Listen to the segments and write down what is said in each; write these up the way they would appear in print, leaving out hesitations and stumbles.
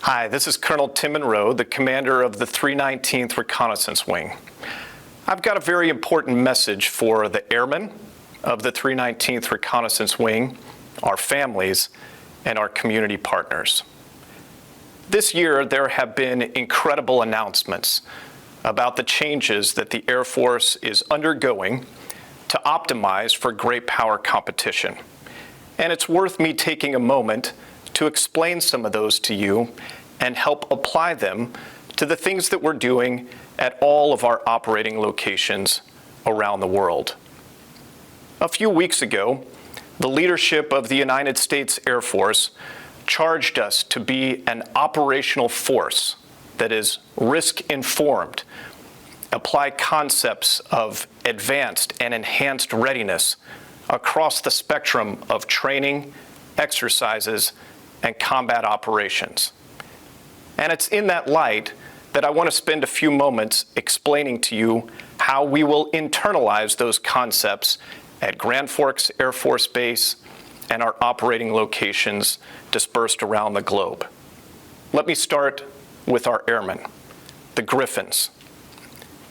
Hi, this is Colonel Tim Monroe, the commander of the 319th Reconnaissance Wing. I've got a very important message for the airmen of the 319th Reconnaissance Wing, our families, and our community partners. This year, there have been incredible announcements about the changes that the Air Force is undergoing to optimize for great power competition. And it's worth me taking a moment to explain some of those to you and help apply them to the things that we're doing at all of our operating locations around the world. A few weeks ago, the leadership of the United States Air Force charged us to be an operational force that is risk-informed, apply concepts of advanced and enhanced readiness across the spectrum of training, exercises, and combat operations. And it's in that light that I want to spend a few moments explaining to you how we will internalize those concepts at Grand Forks Air Force Base and our operating locations dispersed around the globe. Let me start with our airmen, the Griffins.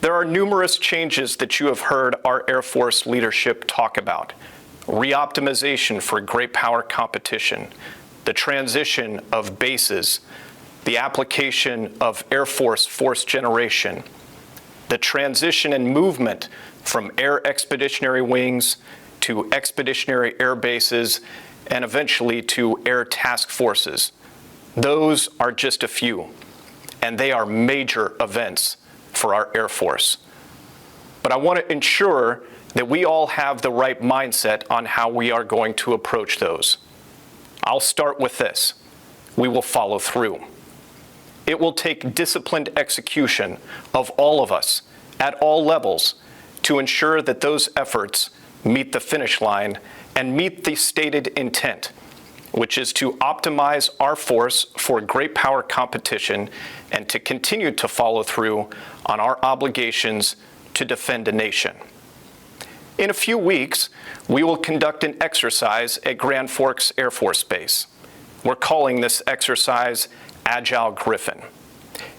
There are numerous changes that you have heard our Air Force leadership talk about. Reoptimization for great power competition, the transition of bases, the application of Air Force force generation, the transition and movement from air expeditionary wings to expeditionary air bases, and eventually to air task forces. Those are just a few, and they are major events for our Air Force. But I want to ensure that we all have the right mindset on how we are going to approach those. I'll start with this. We will follow through. It will take disciplined execution of all of us at all levels to ensure that those efforts meet the finish line and meet the stated intent, which is to optimize our force for great power competition and to continue to follow through on our obligations to defend a nation. In a few weeks, we will conduct an exercise at Grand Forks Air Force Base. We're calling this exercise Agile Griffin.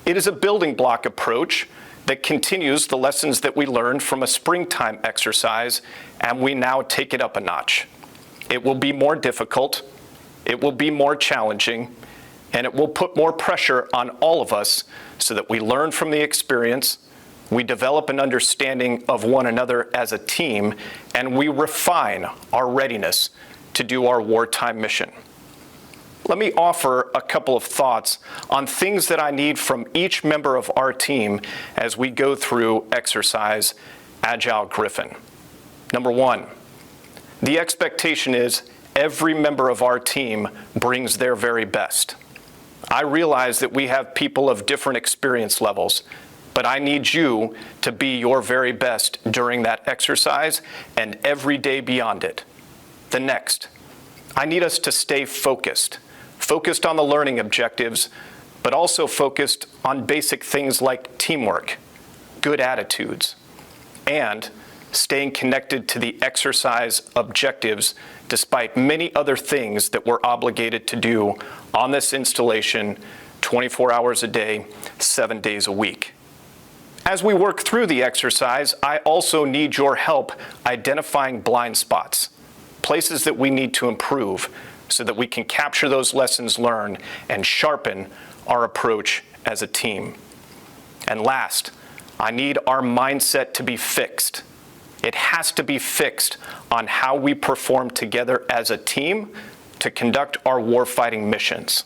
It is a building block approach that continues the lessons that we learned from a springtime exercise, and we now take it up a notch. It will be more difficult, it will be more challenging, and it will put more pressure on all of us so that we learn from the experience, we develop an understanding of one another as a team, and we refine our readiness to do our wartime mission. Let me offer a couple of thoughts on things that I need from each member of our team as we go through exercise Agile Griffin. Number one, the expectation is every member of our team brings their very best. I realize that we have people of different experience levels, but I need you to be your very best during that exercise and every day beyond it. The next, I need us to stay focused on the learning objectives, but also focused on basic things like teamwork, good attitudes, and staying connected to the exercise objectives despite many other things that we're obligated to do on this installation 24 hours a day, 7 days a week. As we work through the exercise, I also need your help identifying blind spots, places that we need to improve so that we can capture those lessons learned and sharpen our approach as a team. And last, I need our mindset to be fixed. It has to be fixed on how we perform together as a team to conduct our warfighting missions.